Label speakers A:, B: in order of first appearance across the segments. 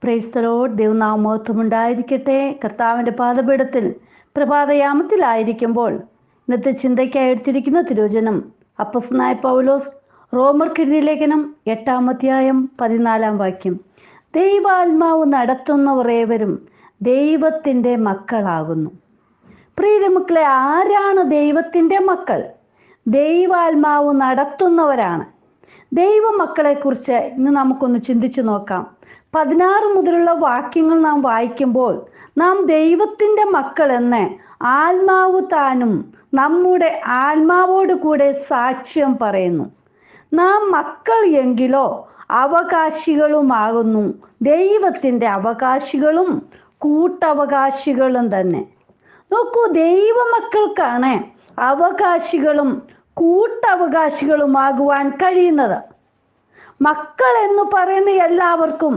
A: Praise the Lord. ദൈവനാമമഹത്വം ഉണ്ടായിരിക്കട്ടെ. കർത്താവിൻ്റെ പാദപീഠത്തിൽ പ്രഭാതയാമത്തിലായിരിക്കുമ്പോൾ ഇന്നത്തെ ചിന്തയ്ക്കായി എടുത്തിരിക്കുന്ന തിരുവചനം അപ്പോസ്തലനായ പൗലോസ് റോമർക്ക് എഴുതിയ ലേഖനം 8-ാം അധ്യായം 14-ാം വാക്യം. ദൈവാത്മാവ് നടത്തുന്നവർ ഏവരും ദൈവത്തിൻ്റെ മക്കളാകുന്നു. പ്രിയമക്കളെ, ആരാണ് ദൈവത്തിൻ്റെ മക്കൾ? ദൈവാത്മാവ് നടത്തുന്നവരാണ്. ദൈവമക്കളെക്കുറിച്ച് ഇന്ന് നമുക്കൊന്ന് ചിന്തിച്ചു നോക്കാം. 16 മുതലുള്ള വാക്യങ്ങൾ നാം വായിക്കുമ്പോൾ നാം ദൈവത്തിൻ്റെ മക്കൾ എന്ന് ആത്മാവ് താനും നമ്മുടെ ആത്മാവോട് കൂടെ സാക്ഷ്യം പറയുന്നു. നാം മക്കൾ എങ്കിലോ അവകാശികളുമാകുന്നു, ദൈവത്തിൻ്റെ അവകാശികളും കൂട്ടവകാശികളും തന്നെ. നോക്കൂ, ദൈവമക്കൾക്കാണ് അവകാശികളും കൂട്ടവകാശികളുമാകുവാൻ കഴിയുന്നത്. മക്കൾ എന്ന് പറയുന്ന എല്ലാവർക്കും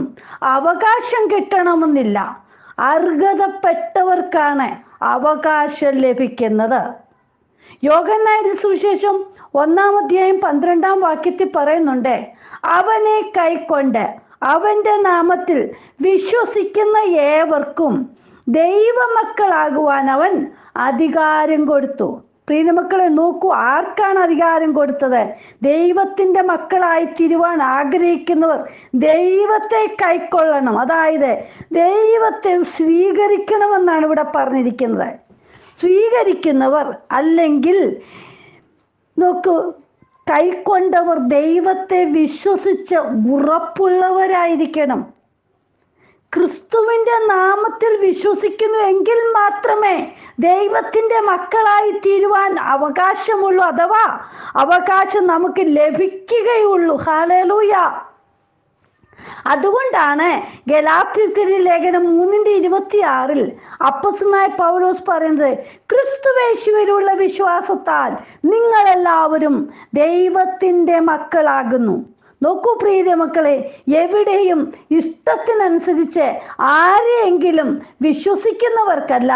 A: അവകാശം കിട്ടണമെന്നില്ല. അർഹതപ്പെട്ടവർക്കാണ് അവകാശം ലഭിക്കുന്നത്. യോഹന്നാന്റെ സുവിശേഷം 1-ാം അധ്യായം 12-ാം വാക്യത്തിൽ പറയുന്നുണ്ട്, അവനെ കൈക്കൊണ്ട് അവന്റെ നാമത്തിൽ വിശ്വസിക്കുന്ന ഏവർക്കും ദൈവമക്കളാകുവാൻ അവൻ അധികാരം കൊടുത്തു. പ്രിയമക്കളെ നോക്കൂ, ആർക്കാണ് അധികാരം കൊടുത്തത്? ദൈവത്തിൻ്റെ മക്കളായി തീരുവാൻ ആഗ്രഹിക്കുന്നവർ ദൈവത്തെ കൈക്കൊള്ളണം, അതായത് ദൈവത്തെ സ്വീകരിക്കണമെന്നാണ് ഇവിടെ പറഞ്ഞിരിക്കുന്നത്. സ്വീകരിക്കുന്നവർ, അല്ലെങ്കിൽ നോക്കൂ, കൈക്കൊണ്ടവർ ദൈവത്തെ വിശ്വസിച്ച് ഉറപ്പുള്ളവരായിരിക്കണം. ക്രിസ്തുവിൻ്റെ നാമത്തിൽ വിശ്വസിക്കുന്നു എങ്കിൽ മാത്രമേ ദൈവത്തിൻ്റെ മക്കളായി തീരുവാൻ അവകാശമുള്ളൂ, അഥവാ അവകാശം നമുക്ക് ലഭിക്കുകയുള്ളൂ. ഹല്ലേലൂയ. അതുകൊണ്ടാണ് ഗലാത്യർക്ക് ലേഖനം 3:26 അപ്പോസ്തലനായ പൗലോസ് പറയുന്നത്, ക്രിസ്തുയേശുവിലുള്ള വിശ്വാസത്താൽ നിങ്ങളെല്ലാവരും ദൈവത്തിൻ്റെ മക്കളാകുന്നു. നോക്കൂ പ്രിയമക്കളെ, എവിടെയും ഇഷ്ടത്തിനനുസരിച്ച് ആരെയെങ്കിലും വിശ്വസിക്കുന്നവർക്കല്ല,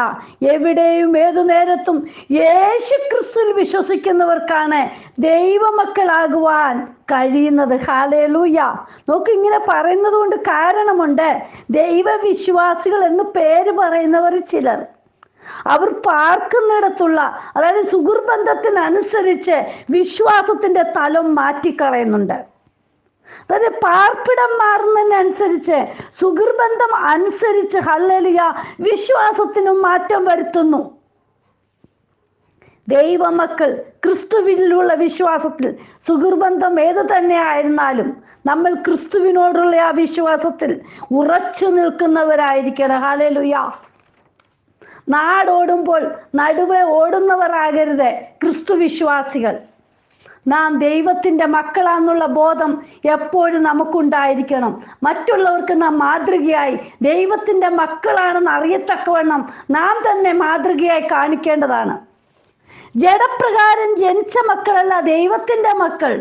A: എവിടെയും ഏതു നേരത്തും യേശു ക്രിസ്തുവിൽ വിശ്വസിക്കുന്നവർക്കാണ് ദൈവമക്കളാകുവാൻ കഴിയുന്നത്. ഹല്ലേലൂയ. നോക്കൂ, ഇങ്ങനെ പറയുന്നത് കൊണ്ട് കാരണമുണ്ട്. ദൈവവിശ്വാസികൾ എന്ന് പേര് പറയുന്നവർ ചിലർ, അവർ പാർക്കുന്നിടത്തുള്ള, അതായത് സുഹൃബന്ധത്തിനനുസരിച്ച് വിശ്വാസത്തിന്റെ തലം മാറ്റിക്കളയുന്നുണ്ട്. അതായത് പാർപ്പിടം മാറുന്നതിനനുസരിച്ച്, സുഹൃബന്ധം അനുസരിച്ച് ഹല്ലേലൂയ വിശ്വാസത്തിനും മാറ്റം വരുത്തുന്നു. ദൈവമക്കൾ ക്രിസ്തുവിലുള്ള വിശ്വാസത്തിൽ, സുഹൃബന്ധം ഏത് തന്നെ ആയിരുന്നാലും നമ്മൾ ക്രിസ്തുവിനോടുള്ള ആ വിശ്വാസത്തിൽ ഉറച്ചു നിൽക്കുന്നവരായിരിക്കണം. ഹല്ലേലൂയ. നാടോടുമ്പോൾ നടുവേ ഓടുന്നവരാകരുത് ക്രിസ്തു വിശ്വാസികൾ. നാം ദൈവത്തിൻ്റെ മക്കളാന്നുള്ള ബോധം എപ്പോഴും നമുക്കുണ്ടായിരിക്കണം. മറ്റുള്ളവർക്ക് നാം മാതൃകയായി ദൈവത്തിൻ്റെ മക്കളാണെന്ന് അറിയത്തക്കവണ്ണം നാം തന്നെ മാതൃകയായി കാണിക്കേണ്ടതാണ്. ജഡപ്രകാരം ജനിച്ച മക്കളല്ല ദൈവത്തിൻ്റെ മക്കൾ.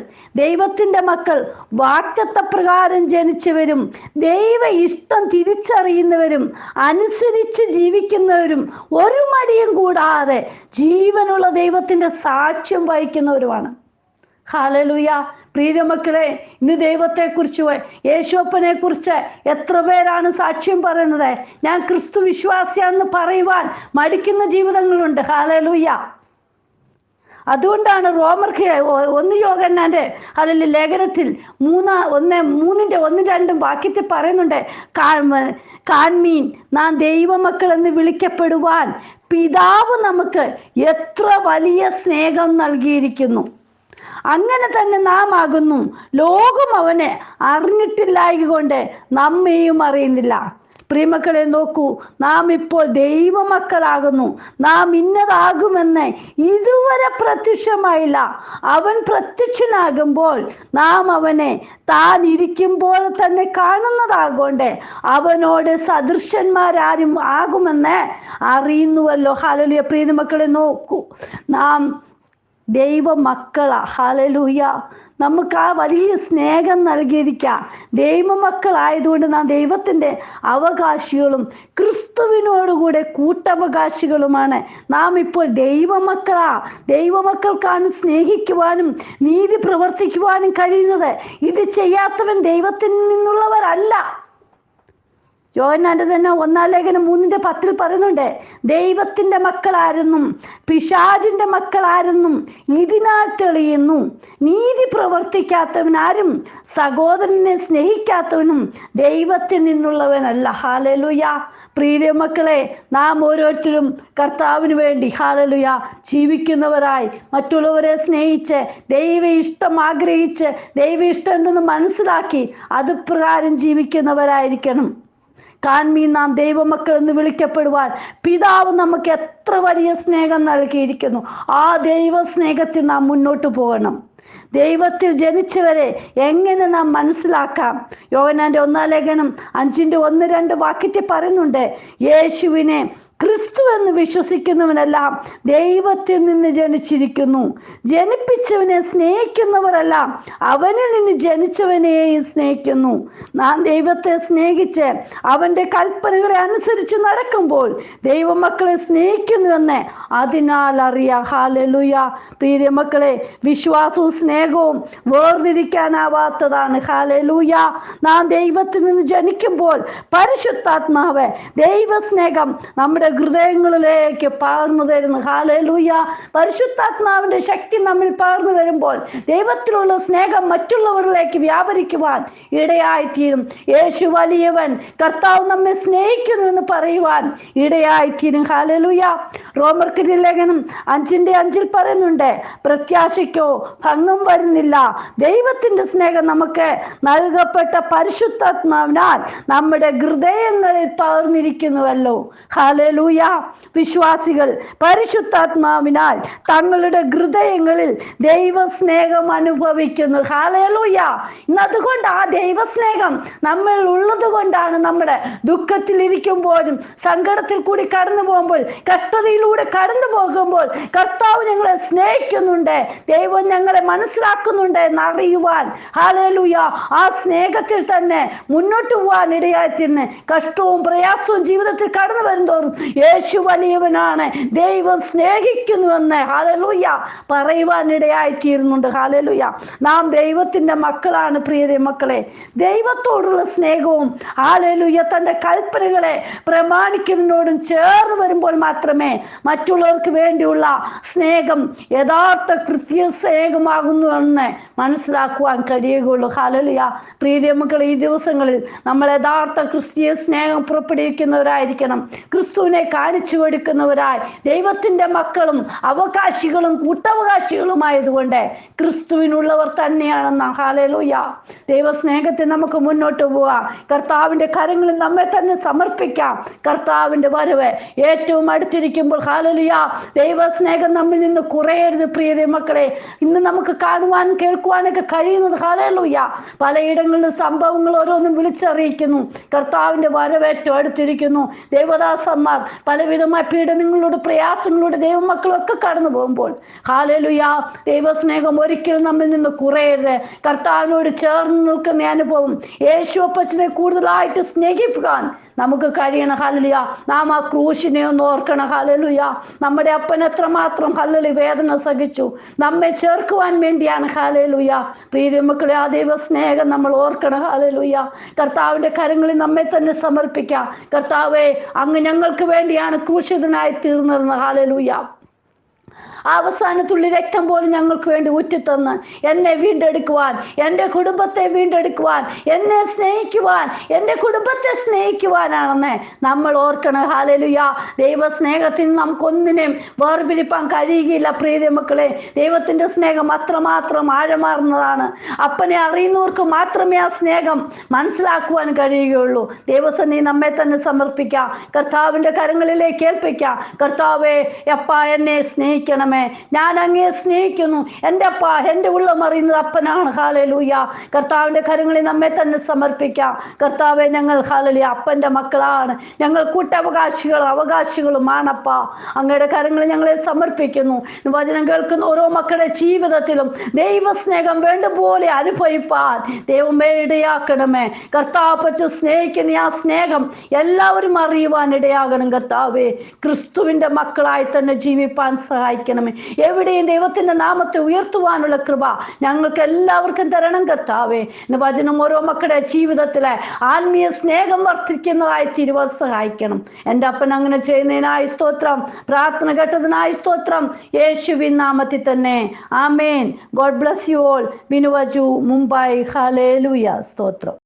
A: ദൈവത്തിൻ്റെ മക്കൾ വാഗ്ദത്തപ്രകാരം ജനിച്ചവരും ദൈവ ഇഷ്ടം തിരിച്ചറിയുന്നവരും അനുസരിച്ച് ജീവിക്കുന്നവരും ഒരു മടിയും കൂടാതെ ജീവനുള്ള ദൈവത്തിൻ്റെ സാക്ഷ്യം വഹിക്കുന്നവരുമാണ്. ഹല്ലേലൂയ. പ്രിയമക്കളെ, ഇന്ന് ദൈവത്തെക്കുറിച്ച്, യേശുവപ്പനെ കുറിച്ച് എത്ര പേരാണ് സാക്ഷ്യം പറയുന്നത്? ഞാൻ ക്രിസ്തു വിശ്വാസിയാണെന്ന് പറയുവാൻ മടിക്കുന്ന ജീവിതങ്ങളുണ്ട്. ഹല്ലേലൂയ. അതുകൊണ്ടാണ് റോമർക്ക് 1 യോഹന്നാന്റെ അതിൽ ലേഖനത്തിൽ 3:1-2 വാക്യത്തിൽ പറയുന്നുണ്ട്, കാൺമീൻ, നാം ദൈവമക്കൾ എന്ന് വിളിക്കപ്പെടുവാൻ പിതാവ് നമുക്ക് എത്ര വലിയ സ്നേഹം നൽകിയിരിക്കുന്നു. അങ്ങനെ തന്നെ നാം ആകുന്നു. ലോകം അവനെ അറിഞ്ഞിട്ടില്ലായകൊണ്ട് നമ്മെയും അറിയുന്നില്ല. പ്രിയമക്കളെ നോക്കൂ, നാം ഇപ്പോൾ ദൈവമക്കളാകുന്നു. നാം ഇന്നതാകുമെന്ന് ഇതുവരെ പ്രത്യക്ഷമായില്ല. അവൻ പ്രത്യക്ഷനാകുമ്പോൾ നാം അവനെ താൻ ഇരിക്കുമ്പോൾ തന്നെ കാണുന്നതാകൊണ്ട് അവനോട് സദൃശന്മാരാരും ആകുമെന്ന് അറിയുന്നുവല്ലോ. ഹല്ലേലൂയ. പ്രിയമക്കളെ നോക്കൂ, നാം ദൈവമക്കളാ. ഹല്ലേലൂയ. നമുക്ക് ആ വലിയ സ്നേഹം നൽകിയിരിക്കുക. ദൈവമക്കളായതുകൊണ്ട് നാം ദൈവത്തിൻ്റെ അവകാശികളും ക്രിസ്തുവിനോടുകൂടെ കൂട്ടവകാശികളുമാണ്. നാം ഇപ്പോൾ ദൈവമക്കളാ. ദൈവമക്കൾക്കാണ് സ്നേഹിക്കുവാനും നീതി പ്രവർത്തിക്കുവാനും കഴിയുന്നത്. ഇത് ചെയ്യാത്തവൻ ദൈവത്തിൽ നിന്നുള്ളവരല്ല. യോഹന്നാന്റെ തന്നെ 1-3 പറയുന്നുണ്ട്, ദൈവത്തിന്റെ മക്കളാരെന്നും പിശാചിന്റെ മക്കളാരെന്നും ഇതിനാൽ തെളിയുന്നു, നീതി പ്രവർത്തിക്കാത്തവനാരും സഹോദരനെ സ്നേഹിക്കാത്തവനും ദൈവത്തിൽ നിന്നുള്ളവനല്ല. ഹല്ലേലൂയ. പ്രിയ മക്കളെ, നാം ഓരോരുത്തരും കർത്താവിന് വേണ്ടി ഹല്ലേലൂയ ജീവിക്കുന്നവരായി, മറ്റുള്ളവരെ സ്നേഹിച്ച് ദൈവ ഇഷ്ടം ആഗ്രഹിച്ച് ദൈവ ഇഷ്ടം എന്തെന്ന് മനസ്സിലാക്കി അത് പ്രകാരം ജീവിക്കുന്നവരായിരിക്കണം. കാൺമീൻ, നാം ദൈവമക്കൾ എന്ന് വിളിക്കപ്പെടുവാൻ പിതാവ് നമുക്ക് എത്ര വലിയ സ്നേഹം നൽകിയിരിക്കുന്നു. ആ ദൈവ സ്നേഹത്തിൽ നാം മുന്നോട്ട് പോകണം. ദൈവത്തിൽ ജനിച്ചവരെ എങ്ങനെ നാം മനസ്സിലാക്കാം? യോഹന്നാന്റെ 1-5 പറയുന്നുണ്ട്, യേശുവിനെ ക്രിസ്തു എന്ന് വിശ്വസിക്കുന്നവനെല്ലാം ദൈവത്തിൽ നിന്ന് ജനിച്ചിരിക്കുന്നു. ജനിപ്പിച്ചവനെ സ്നേഹിക്കുന്നവരെല്ലാം അവനിൽ നിന്ന് ജനിച്ചവനെയും സ്നേഹിക്കുന്നു. നാം ദൈവത്തെ സ്നേഹിച്ച് അവന്റെ കൽപ്പനകളെ അനുസരിച്ച് നടക്കുമ്പോൾ ദൈവമക്കളെ സ്നേഹിക്കുന്നുവെന്ന് അതിനാൽ അറിയാം. ഹല്ലേലൂയ. പ്രിയ മക്കളെ, വിശ്വാസവും സ്നേഹവും വേർതിരിക്കാനാവാത്തതാണ്. ഹല്ലേലൂയ. നാം ദൈവത്തിൽ നിന്ന് ജനിക്കുമ്പോൾ പരിശുദ്ധാത്മാവ് ദൈവസ്നേഹം നമ്മുടെ ഹൃദയങ്ങളിലേക്ക് പകർന്നു തരുന്നു. ഹല്ലേലൂയ. പരിശുദ്ധാത്മാവിന്റെ ശക്തി നമ്മിൽ പകർന്നു വരുമ്പോൾ ദൈവത്തിലുള്ള സ്നേഹം മറ്റുള്ളവരിലേക്ക് വ്യാപരിക്കുവാൻ ഇടയായിത്തീരും. യേശു വലിയവൻ, കർത്താവ് നമ്മെ സ്നേഹിക്കുന്നു എന്ന് പറയുവാൻ ഇടയായിത്തീരും. ഹല്ലേലൂയ. റോമർക്ക് ലേഖനം 5:5 പറയുന്നുണ്ട്, പ്രത്യാശയ്ക്കോ ഭംഗം വരുന്നില്ല, ദൈവത്തിന്റെ സ്നേഹം നമുക്ക് നൽകപ്പെട്ട പരിശുദ്ധാത്മാവിനാൽ നമ്മുടെ ഹൃദയങ്ങളിൽ പകർന്നിരിക്കുന്നുവല്ലോ. ഹല്ലേലൂയ. വിശ്വാസികൾ പരിശുദ്ധാത്മാവിനാൽ തങ്ങളുടെ ഹൃദയങ്ങളിൽ ദൈവസ്നേഹം അനുഭവിക്കുന്നു. ഹല്ലേലൂയ. ഇന്നതുകൊണ്ട് ആ ദൈവസ്നേഹം നമ്മൾ ഉള്ളത് കൊണ്ടാണ് നമ്മുടെ ദുഃഖത്തിൽ ഇരിക്കുമ്പോഴും സങ്കടത്തിൽ കൂടി കടന്നു പോകുമ്പോൾ കഷ്ടതയിലൂടെ കടന്നു പോകുമ്പോൾ കർത്താവ് ഞങ്ങളെ സ്നേഹിക്കുന്നുണ്ട്, ദൈവം ഞങ്ങളെ മനസ്സിലാക്കുന്നുണ്ട് എന്നറിയുവാൻ ഹല്ലേലൂയ ആ സ്നേഹത്തിൽ തന്നെ മുന്നോട്ട് പോകാൻ ഇടയായിത്തീരുന്നു. കഷ്ടവും പ്രയാസവും ജീവിതത്തിൽ കടന്നു വരുന്തോറും യേശു വലിയവനാണ്, ദൈവം സ്നേഹിക്കുന്നുവെന്ന് ഹല്ലേലൂയ പറയുവാൻ ഇടയായിത്തീരുന്നുണ്ട്. ഹല്ലേലൂയ. നാം ദൈവത്തിന്റെ മക്കളാണ്. പ്രിയ മക്കളെ, ദൈവത്തോടുള്ള സ്നേഹവും ഹല്ലേലൂയ തന്റെ കൽപ്പനകളെ പ്രമാണിക്കുന്നതിനോടും ചേർന്ന് വരുമ്പോൾ മാത്രമേ മറ്റുള്ളവർക്ക് വേണ്ടിയുള്ള സ്നേഹം യഥാർത്ഥ കൃത്യ സ്നേഹമാകുന്നു എന്ന് മനസ്സിലാക്കുവാൻ കഴിയുകയുള്ളൂ. ഹല്ലേലൂയ. പ്രിയ മക്കളെ, ഈ ദിവസങ്ങളിൽ നമ്മൾ യഥാർത്ഥ ക്രിസ്തീയ സ്നേഹം പുറപ്പെടുവിക്കുന്നവരായിരിക്കണം. ക്രിസ്തുവിനെ കാണിച്ചു കൊടുക്കുന്നവരായി ദൈവത്തിന്റെ മക്കളും അവകാശികളും കൂട്ടവകാശികളുമായതുകൊണ്ട് ക്രിസ്തുവിനുള്ളവർ തന്നെയാണെന്ന്. ഹല്ലേലൂയ. ദൈവസ്നേഹത്തിൽ നമുക്ക് മുന്നോട്ട് പോവാം. കർത്താവിന്റെ കരങ്ങളിൽ നമ്മെ തന്നെ സമർപ്പിക്കാം. കർത്താവിന്റെ വരവ് ഏറ്റവും അടുത്തിരിക്കുമ്പോൾ ഹല്ലേലൂയ ദൈവസ്നേഹം നമ്മിൽ നിന്ന് കുറയരുത്. പ്രിയ മക്കളെ, ഇന്ന് നമുക്ക് കാണുവാനും കേൾക്കുവാനൊക്കെ കഴിയുന്നത് ഹല്ലേലൂയ പലയിടങ്ങളിലും സംഭവങ്ങൾ ഓരോന്നും വിളിച്ചറിയിക്കുന്നു. കർത്താവിന്റെ വരവ് ഏറ്റവും അടുത്തിരിക്കുന്നു. ദേവദാസന്മാർ പലവിധമായ പീഡനങ്ങളോട് പ്രയാസങ്ങളോട് ദൈവമക്കളൊക്കെ കടന്നു പോകുമ്പോൾ ഹല്ലേലൂയ ദൈവസ്നേഹം ഒരിക്കലും നമ്മിൽ നിന്ന് കുറയരുത്. കർത്താവിനോട് ചേർന്ന് നിൽക്കുന്ന അനുഭവം യേശു അപ്പച്ചനെ കൂടുതലായിട്ട് സ്നേഹിക്കാൻ നമുക്ക് കഴിയണം. ഹല്ലേലൂയ. നാം ആ ക്രൂശിനെ ഒന്ന് ഓർക്കണം. ഹല്ലേലൂയ. നമ്മുടെ അപ്പൻ എത്രമാത്രം ഹല്ലേലൂയ വേദന സഹിച്ചു നമ്മെ ചേർക്കുവാൻ വേണ്ടിയാണ്. ഹല്ലേലൂയ. പ്രിയ മക്കളെ, ആ ദൈവ സ്നേഹം നമ്മൾ ഓർക്കണം. ഹല്ലേലൂയ. കർത്താവിന്റെ കരങ്ങളിൽ നമ്മെ തന്നെ സമർപ്പിക്കാം. കർത്താവേ, അങ്ങ് ഞങ്ങൾക്ക് വേണ്ടിയാണ് ക്രൂശിതനായി തീർന്നതെന്ന്. ഹല്ലേലൂയ. അവസാനത്തുള്ളി രക്തം പോലും ഞങ്ങൾക്ക് വേണ്ടി ഉറ്റിത്തന്ന് എന്നെ വീണ്ടെടുക്കുവാൻ, എൻ്റെ കുടുംബത്തെ വീണ്ടെടുക്കുവാൻ, എന്നെ സ്നേഹിക്കുവാൻ, എൻ്റെ കുടുംബത്തെ സ്നേഹിക്കുവാനാണെന്ന് നമ്മൾ ഓർക്കണം. ഹല്ലേലൂയ. ദൈവസ്നേഹത്തിൽ നമുക്കൊന്നിനെയും വേർപിരിപ്പാൻ കഴിയുകയില്ല. പ്രിയ മക്കളെ, ദൈവത്തിന്റെ സ്നേഹം അത്രമാത്രം ആഴമാർന്നതാണ്. അപ്പനെ അറിയുന്നവർക്ക് മാത്രമേ ആ സ്നേഹം മനസ്സിലാക്കുവാൻ കഴിയുകയുള്ളൂ. ദൈവസന്നിധി നമ്മെ തന്നെ സമർപ്പിക്കാം. കർത്താവിന്റെ കരങ്ങളിലേക്ക് ഏൽപ്പിക്കാം. കർത്താവേ, അപ്പാ എന്നെ സ്നേഹിക്കണമേ, ഞാൻ അങ്ങയെ സ്നേഹിക്കുന്നു. എൻ്റെ അപ്പ, എൻ്റെ ഉള്ളം അറിയുന്നത് അപ്പനാണ്. ഹല്ലേലൂയ. കർത്താവിന്റെ കരങ്ങളിൽ നമ്മെ തന്നെ സമർപ്പിക്കാം. കർത്താവെ, ഞങ്ങൾ ഹല്ലേലൂയ അപ്പന്റെ മക്കളാണ്, ഞങ്ങൾ അവകാശികളുമാണപ്പ. അങ്ങയുടെ കരങ്ങളിൽ ഞങ്ങളെ സമർപ്പിക്കുന്നു. വചനം കേൾക്കുന്ന ഓരോ മക്കളുടെ ജീവിതത്തിലും ദൈവസ്നേഹം വേണ്ടപോലെ അനുഭവിപ്പാൻ ദൈവമേ ഇടയാക്കണമേ. കർത്താപ്പച്ച സ്നേഹിക്കുന്ന ആ സ്നേഹം എല്ലാവരും അറിയുവാൻ ഇടയാകണം. കർത്താവേ, ക്രിസ്തുവിന്റെ മക്കളായി തന്നെ ജീവിപ്പാൻ സഹായിക്കണം. തരണമേ. എവിടെയും ദൈവത്തിന്റെ നാമത്തെ ഉയർത്തുവാനുള്ള കൃപ ഞങ്ങൾക്ക് എല്ലാവർക്കും തരണം കർത്താവേ. ഇന്ന് വചനം ഓരോ മക്കളുടെ ജീവിതത്തിലെ ആത്മീയ സ്നേഹം വർദ്ധിക്കുന്നതായി തീരുവാൻ സഹായിക്കണം. എൻ്റെ അപ്പൻ അങ്ങനെ ചെയ്യുന്നതിനായി സ്തോത്രം. പ്രാർത്ഥന കേട്ടതിനായി സ്തോത്രം. യേശുവിൻ നാമത്തിൽ തന്നെ ആമേൻ. God bless you all. ബിനുവജു, മുംബൈ. ഹല്ലേലൂയ. സ്തോത്രം.